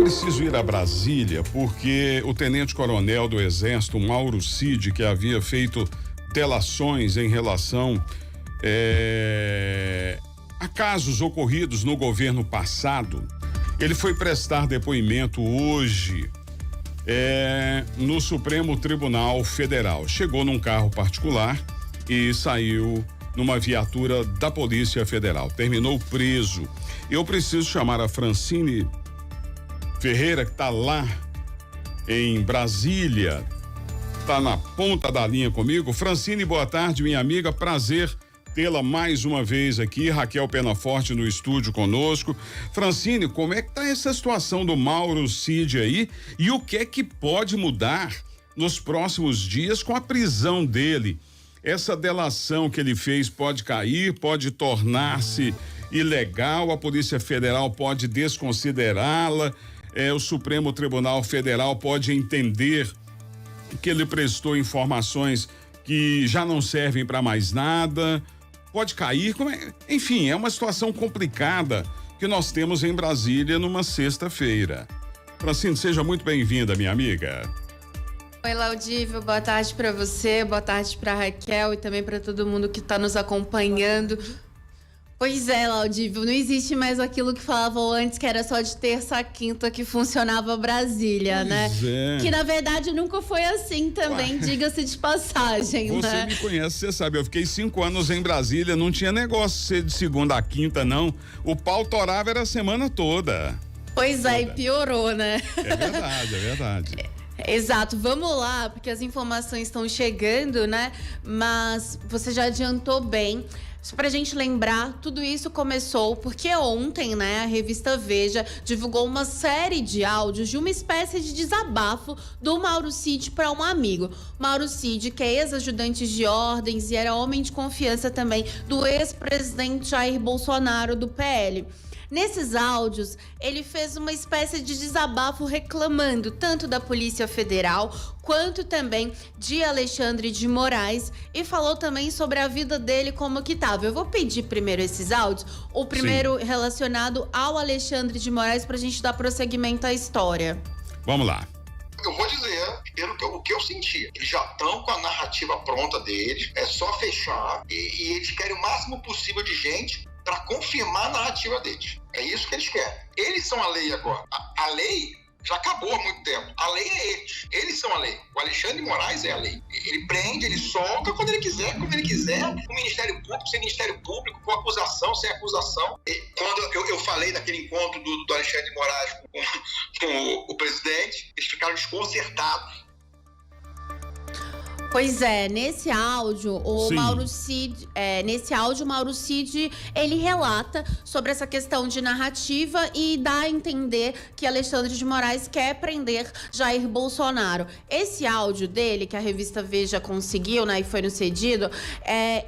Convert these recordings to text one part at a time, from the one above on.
preciso ir a Brasília porque o tenente-coronel do Exército, Mauro Cid, que havia feito delações em relação a casos ocorridos no governo passado, ele foi prestar depoimento hoje no Supremo Tribunal Federal. Chegou num carro particular e saiu numa viatura da Polícia Federal. Terminou preso. Eu preciso chamar a Francine Ferreira, que está lá em Brasília, está na ponta da linha comigo. Francine, boa tarde, minha amiga, prazer tê-la mais uma vez aqui. Raquel Penaforte no estúdio conosco. Francine, como é que tá essa situação do Mauro Cid aí e o que é que pode mudar nos próximos dias com a prisão dele? Essa delação que ele fez pode cair, pode tornar-se ilegal, a Polícia Federal pode desconsiderá-la, o Supremo Tribunal Federal pode entender que ele prestou informações que já não servem para mais nada, pode cair, enfim, é uma situação complicada que nós temos em Brasília numa sexta-feira. Francine, seja muito bem-vinda, minha amiga. Oi, Laudívio, boa tarde para você, boa tarde para Raquel e também para todo mundo que está nos acompanhando. Pois é, Laudívio, não existe mais aquilo que falavam antes, que era só de terça a quinta que funcionava Brasília, pois né? É. Que na verdade nunca foi assim também, diga-se de passagem, você né? Me conhece, você sabe, eu fiquei 5 anos em Brasília, não tinha negócio de ser de segunda a quinta, não. O pau torava era a semana toda. Pois é, e piorou, né? É verdade, é verdade. Exato, vamos lá, porque as informações estão chegando, né? Mas você já adiantou bem. Só pra gente lembrar, tudo isso começou porque ontem, né, a revista Veja divulgou uma série de áudios de uma espécie de desabafo do Mauro Cid para um amigo. Mauro Cid, que é ex-ajudante de ordens e era homem de confiança também do ex-presidente Jair Bolsonaro do PL. Nesses áudios, ele fez uma espécie de desabafo reclamando tanto da Polícia Federal quanto também de Alexandre de Moraes e falou também sobre a vida dele como que estava. Eu vou pedir primeiro esses áudios, o primeiro relacionado ao Alexandre de Moraes para a gente dar prosseguimento à história. Vamos lá. Eu vou dizer o que eu senti. Eles já estão com a narrativa pronta deles, é só fechar e eles querem o máximo possível de gente para confirmar a narrativa deles. É isso que eles querem. Eles são a lei agora. A lei já acabou há muito tempo. A lei é eles. Eles são a lei. O Alexandre de Moraes é a lei. Ele prende, ele solta quando ele quiser, como ele quiser. O Ministério Público, sem Ministério Público, com acusação, sem acusação. E quando eu falei daquele encontro do Alexandre de Moraes com o presidente, eles ficaram desconcertados. Pois é, nesse áudio, o Mauro Cid, ele relata sobre essa questão de narrativa e dá a entender que Alexandre de Moraes quer prender Jair Bolsonaro. Esse áudio dele, que a revista Veja conseguiu, né, e foi no cedido,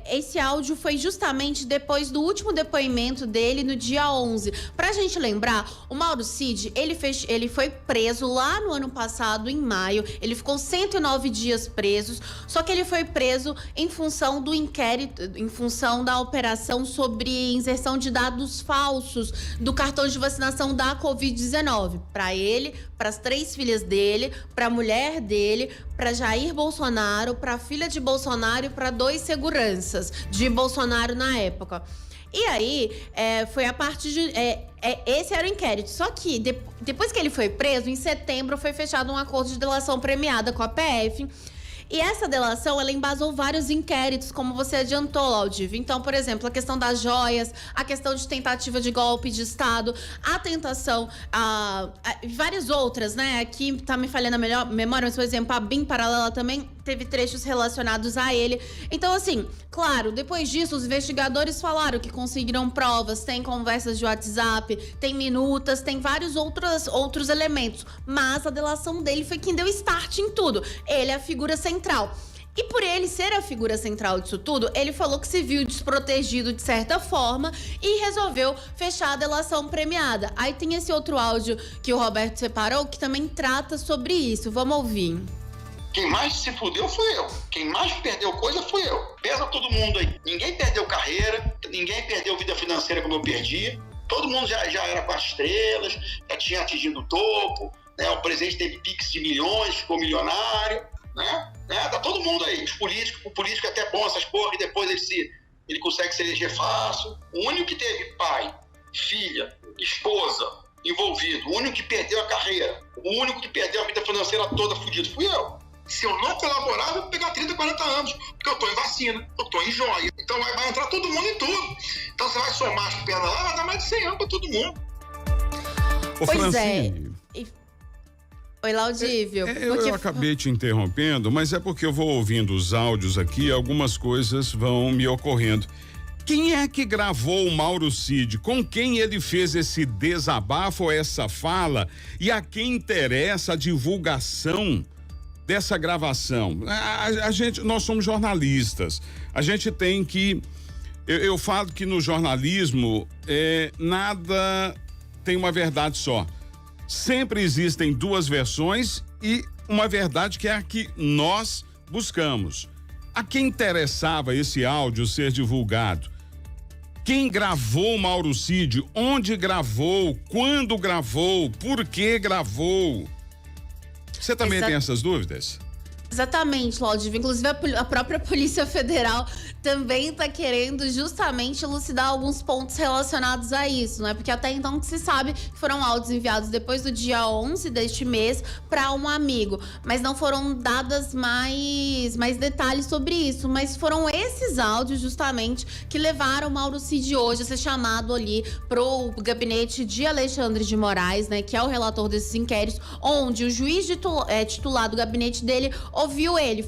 esse áudio foi justamente depois do último depoimento dele no dia 11. Pra gente lembrar, o Mauro Cid, ele foi preso lá no ano passado, em maio, ele ficou 109 dias preso. Só que ele foi preso em função do inquérito, em função da operação sobre inserção de dados falsos do cartão de vacinação da Covid-19. Para ele, para as 3 filhas dele, para a mulher dele, para Jair Bolsonaro, para a filha de Bolsonaro e para 2 seguranças de Bolsonaro na época. E aí, foi a parte de... esse era o inquérito. Só que, depois que ele foi preso, em setembro, foi fechado um acordo de delação premiada com a PF. E essa delação, ela embasou vários inquéritos, como você adiantou, Laudívio. Então, por exemplo, a questão das joias, a questão de tentativa de golpe de Estado, a tentação, várias outras, né? Aqui tá me falhando a memória, mas, por exemplo, a BIM Paralela também teve trechos relacionados a ele. Então, assim, claro, depois disso, os investigadores falaram que conseguiram provas, tem conversas de WhatsApp, tem minutas, tem vários outros elementos. Mas a delação dele foi quem deu start em tudo. Ele é a figura central. E por ele ser a figura central disso tudo, ele falou que se viu desprotegido de certa forma e resolveu fechar a delação premiada. Aí tem esse outro áudio que o Roberto separou que também trata sobre isso. Vamos ouvir. Quem mais se fudeu fui eu. Quem mais perdeu coisa fui eu. Pesa todo mundo aí. Ninguém perdeu carreira, ninguém perdeu vida financeira como eu perdi. todo mundo já era 4 estrelas, já tinha atingido o topo, né? O presidente teve pix de milhões, ficou milionário, né? Tá todo mundo aí, o político é até bom essas porra, e depois ele consegue se eleger fácil. O único que teve pai, filha, esposa envolvido, o único que perdeu a carreira, o único que perdeu a vida financeira toda fudido fui eu. Se eu não colaborar, eu vou pegar 30, 40 anos, porque eu tô em vacina, eu tô em joia. Então vai entrar todo mundo em tudo. Então você vai somar as pernas lá, vai dar mais de 100 anos pra todo mundo. Ô, Pois Francine, Oi, Laudívio. eu acabei te interrompendo, mas é porque eu vou ouvindo os áudios aqui e algumas coisas vão me ocorrendo. Quem é que gravou o Mauro Cid? Com quem ele fez esse desabafo, essa fala? E a quem interessa a divulgação dessa gravação? Nós somos jornalistas. A gente tem que... Eu falo que no jornalismo nada tem uma verdade só. Sempre existem 2 versões e uma verdade que é a que nós buscamos. A quem interessava esse áudio ser divulgado? Quem gravou Mauro Cid? Onde gravou? Quando gravou? Por que gravou? Você também tem essas dúvidas? Exatamente, Laudívio. Inclusive, a própria Polícia Federal também está querendo justamente elucidar alguns pontos relacionados a isso, né? Porque até então que se sabe que foram áudios enviados depois do dia 11 deste mês para um amigo, mas não foram dadas mais detalhes sobre isso, mas foram esses áudios justamente que levaram o Mauro Cid hoje a ser chamado ali pro gabinete de Alexandre de Moraes, né? Que é o relator desses inquéritos, onde o juiz titular do gabinete dele ouviu ele.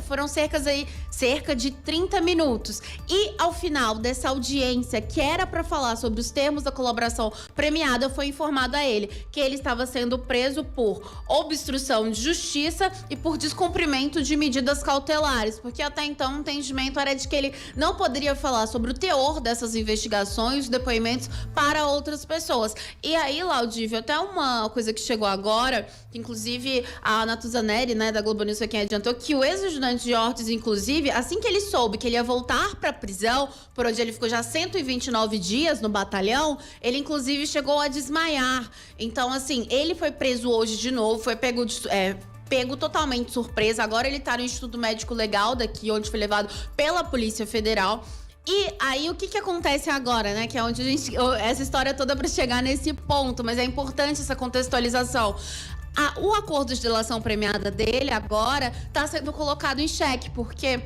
Foram cerca de 30 minutos. E ao final dessa audiência, que era para falar sobre os termos da colaboração premiada, foi informado a ele que ele estava sendo preso por obstrução de justiça e por descumprimento de medidas cautelares, porque até então o entendimento era de que ele não poderia falar sobre o teor dessas investigações, depoimentos para outras pessoas. E aí, Laudívio, até uma coisa que chegou agora, que inclusive a Natuza Neri, né, da Globo News, quem adiantou, que o ex-ajudante de Ortiz, inclusive, assim que ele soube que ele ia voltar para a prisão, por onde ele ficou já 129 dias no batalhão, ele inclusive chegou a desmaiar. Então, assim, ele foi preso hoje de novo, foi pego totalmente de surpresa. Agora ele tá no Instituto Médico Legal daqui, onde foi levado pela Polícia Federal. E aí, o que acontece agora, né? Que é onde essa história toda para chegar nesse ponto, mas é importante essa contextualização. O acordo de delação premiada dele agora está sendo colocado em xeque, porque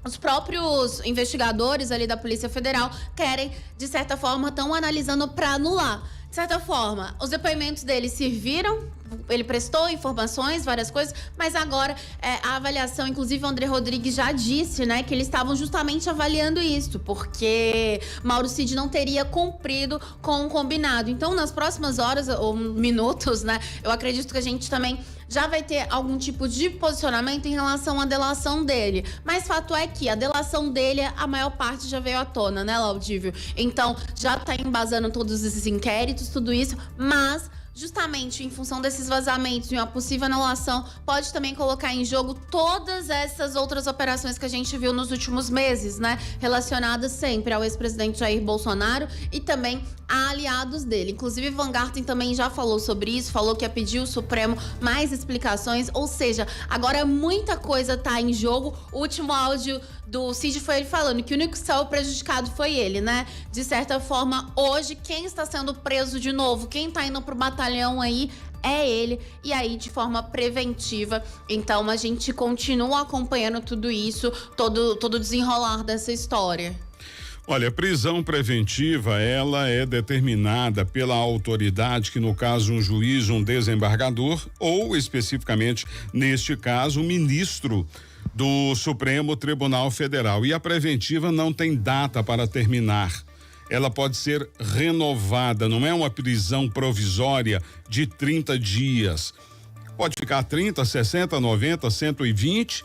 os próprios investigadores ali da Polícia Federal querem, de certa forma, estão analisando para anular. De certa forma, os depoimentos dele serviram, ele prestou informações, várias coisas, mas agora a avaliação, inclusive o André Rodrigues já disse, né, que eles estavam justamente avaliando isso, porque Mauro Cid não teria cumprido com o combinado. Então, nas próximas horas ou minutos, né, eu acredito que a gente também já vai ter algum tipo de posicionamento em relação à delação dele. Mas fato é que a delação dele, a maior parte já veio à tona, né, Laudívio? Então, já tá embasando todos esses inquéritos, tudo isso, mas justamente em função desses vazamentos e uma possível anulação, pode também colocar em jogo todas essas outras operações que a gente viu nos últimos meses, né? Relacionadas sempre ao ex-presidente Jair Bolsonaro e também a aliados dele. Inclusive, Van Garten também já falou sobre isso, falou que ia pedir ao Supremo mais explicações, ou seja, agora muita coisa tá em jogo. O último áudio do Cid foi ele falando que o único que saiu prejudicado foi ele, né? De certa forma, hoje, quem está sendo preso de novo, quem tá indo pro batalhão aí, é ele, e aí de forma preventiva. Então a gente continua acompanhando tudo isso, todo o desenrolar dessa história. Olha, prisão preventiva, ela é determinada pela autoridade, que no caso um juiz, um desembargador, ou especificamente neste caso o ministro do Supremo Tribunal Federal. E a preventiva não tem data para terminar. Ela pode ser renovada, não é uma prisão provisória de 30 dias. Pode ficar 30, 60, 90, 120,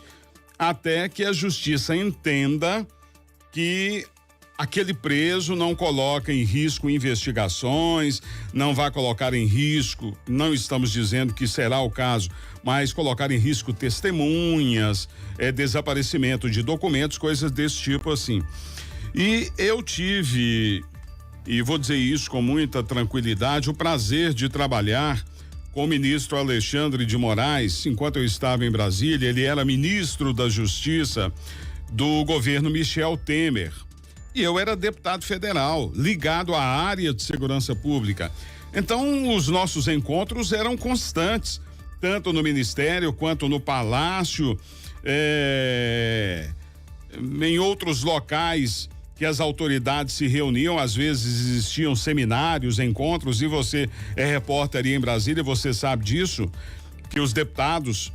até que a justiça entenda que aquele preso não coloca em risco investigações, não vai colocar em risco, não estamos dizendo que será o caso, mas colocar em risco testemunhas, desaparecimento de documentos, coisas desse tipo assim. E eu tive e vou dizer isso com muita tranquilidade, o prazer de trabalhar com o ministro Alexandre de Moraes. Enquanto eu estava em Brasília, ele era ministro da Justiça do governo Michel Temer. E eu era deputado federal, ligado à área de segurança pública. Então, os nossos encontros eram constantes, tanto no Ministério quanto no Palácio, em outros locais que as autoridades se reuniam. Às vezes existiam seminários, encontros, e você é repórter aí em Brasília, você sabe disso, que os deputados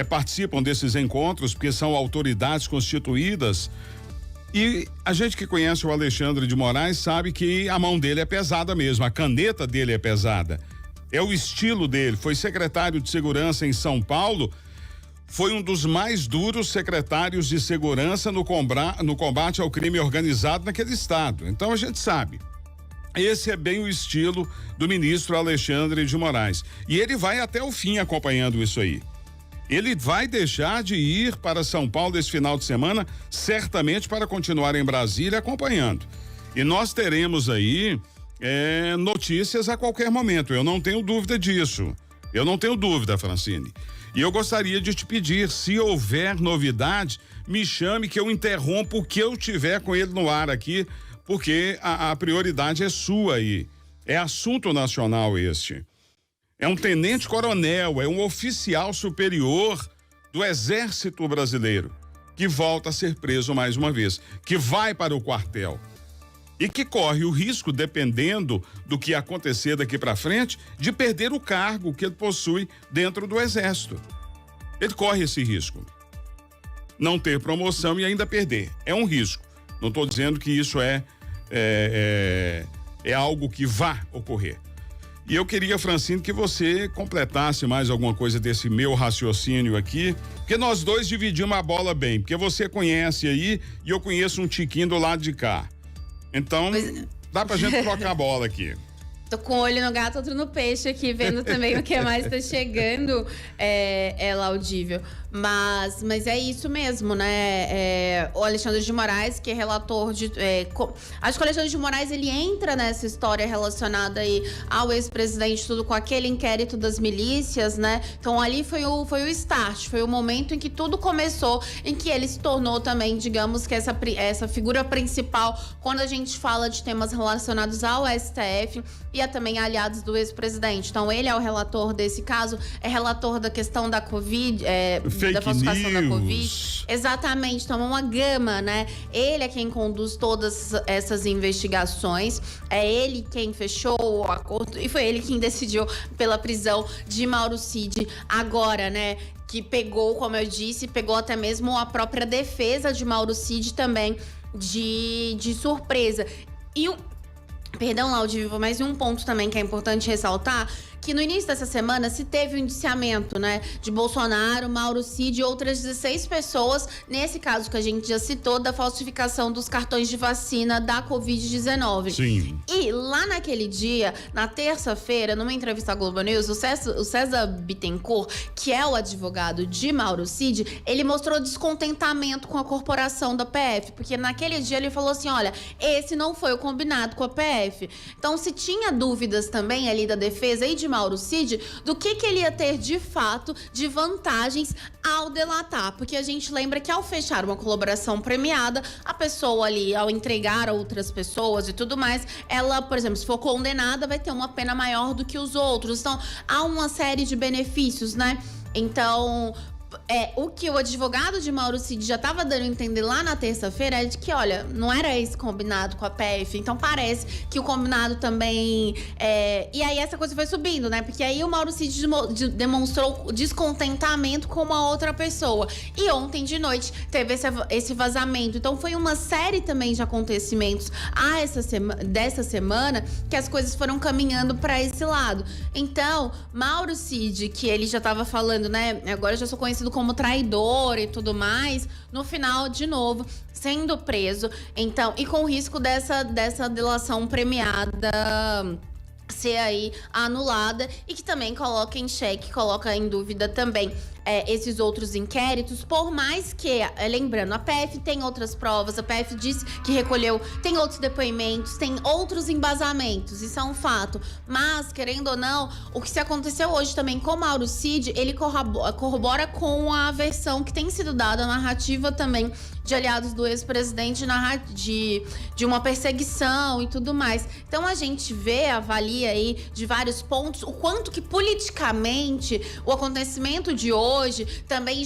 participam desses encontros porque são autoridades constituídas. E a gente que conhece o Alexandre de Moraes sabe que a mão dele é pesada mesmo, a caneta dele é pesada. É o estilo dele. Foi secretário de Segurança em São Paulo, foi um dos mais duros secretários de segurança no combate ao crime organizado naquele estado. Então a gente sabe. Esse é bem o estilo do ministro Alexandre de Moraes. E ele vai até o fim acompanhando isso aí. Ele vai deixar de ir para São Paulo esse final de semana, certamente para continuar em Brasília acompanhando. E nós teremos aí notícias a qualquer momento. Eu não tenho dúvida disso. Eu não tenho dúvida, Francine. E eu gostaria de te pedir, se houver novidade, me chame que eu interrompo o que eu tiver com ele no ar aqui, porque a prioridade é sua aí. É assunto nacional este. É um tenente-coronel, é um oficial superior do Exército Brasileiro, que volta a ser preso mais uma vez, que vai para o quartel e que corre o risco, dependendo do que acontecer daqui para frente, de perder o cargo que ele possui dentro do Exército. Ele corre esse risco. Não ter promoção e ainda perder. É um risco. Não estou dizendo que isso é algo que vá ocorrer. E eu queria, Francine, que você completasse mais alguma coisa desse meu raciocínio aqui, porque nós dois dividimos a bola bem, porque você conhece aí e eu conheço um tiquinho do lado de cá. Então, dá pra gente trocar a bola aqui. Tô com um olho no gato, outro no peixe aqui, vendo também o que mais tá chegando, Laudível. Mas é isso mesmo, né? O Alexandre de Moraes, que é relator de... acho que o Alexandre de Moraes, ele entra nessa história relacionada aí ao ex-presidente, tudo com aquele inquérito das milícias, né? Então ali foi o start, foi o momento em que tudo começou, em que ele se tornou também, digamos que essa figura principal quando a gente fala de temas relacionados ao STF e a também aliados do ex-presidente. Então ele é o relator desse caso, é relator da questão da Covid, da falsificação da Covid. Exatamente, então é uma gama, né? Ele é quem conduz todas essas investigações, é ele quem fechou o acordo e foi ele quem decidiu pela prisão de Mauro Cid agora, né? Que pegou, como eu disse, pegou até mesmo a própria defesa de Mauro Cid também de surpresa. Perdão, Laudível, mas um ponto também que é importante ressaltar, que no início dessa semana se teve o indiciamento, né, de Bolsonaro, Mauro Cid e outras 16 pessoas, nesse caso que a gente já citou, da falsificação dos cartões de vacina da Covid-19. Sim. E lá naquele dia, na terça-feira, numa entrevista à Globo News, o César Bittencourt, que é o advogado de Mauro Cid, ele mostrou descontentamento com a corporação da PF, porque naquele dia ele falou assim, olha, esse não foi o combinado com a PF. Então, se tinha dúvidas também ali da defesa e de Mauro Cid, do que ele ia ter de fato de vantagens ao delatar, porque a gente lembra que ao fechar uma colaboração premiada, a pessoa ali, ao entregar a outras pessoas e tudo mais, ela, por exemplo, se for condenada, vai ter uma pena maior do que os outros. Então, há uma série de benefícios, né? Então, o que o advogado de Mauro Cid já estava dando a entender lá na terça-feira é de que, olha, não era esse combinado com a PF, então parece que o combinado também... E aí essa coisa foi subindo, né? Porque aí o Mauro Cid demonstrou descontentamento com uma outra pessoa. E ontem de noite teve esse vazamento. Então foi uma série também de acontecimentos dessa semana que as coisas foram caminhando para esse lado. Então, Mauro Cid, que ele já estava falando, né? Agora eu já sou conhecido como traidor e tudo mais, no final, de novo, sendo preso, então, e com risco dessa delação premiada ser aí anulada e que também coloca em xeque, coloca em dúvida também esses outros inquéritos, por mais que, lembrando, a PF tem outras provas, a PF disse que recolheu, tem outros depoimentos, tem outros embasamentos, isso é um fato, mas, querendo ou não, o que se aconteceu hoje também com Mauro Cid, ele corrobora com a versão que tem sido dada, a narrativa também de aliados do ex-presidente de uma perseguição e tudo mais. Então a gente avalia aí de vários pontos o quanto que politicamente o acontecimento de hoje também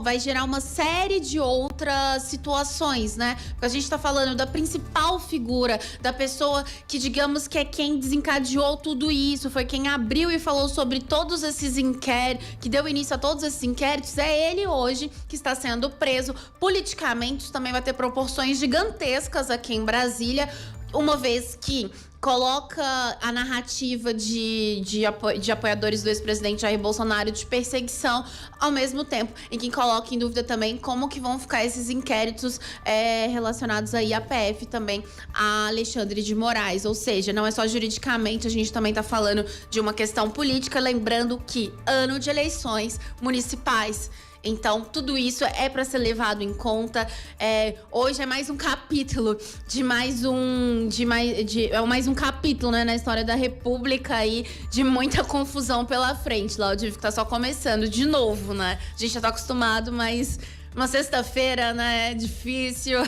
vai gerar uma série de outras situações, né? Porque a gente tá falando da principal figura, da pessoa que, digamos, que é quem desencadeou tudo isso, foi quem abriu e falou sobre todos esses inquéritos, que deu início a todos esses inquéritos, é ele hoje que está sendo preso politicamente. Isso também vai ter proporções gigantescas aqui em Brasília, uma vez que coloca a narrativa de apoiadores do ex-presidente Jair Bolsonaro de perseguição, ao mesmo tempo em que coloca em dúvida também como que vão ficar esses inquéritos relacionados aí à PF também, a Alexandre de Moraes. Ou seja, não é só juridicamente, a gente também tá falando de uma questão política, lembrando que ano de eleições municipais. Então, tudo isso é para ser levado em conta. Hoje é mais um capítulo mais um capítulo, né, na história da República aí, de muita confusão pela frente. Laudívio, que tá só começando de novo, né? A gente já tá acostumado, mas uma sexta-feira, né, é difícil.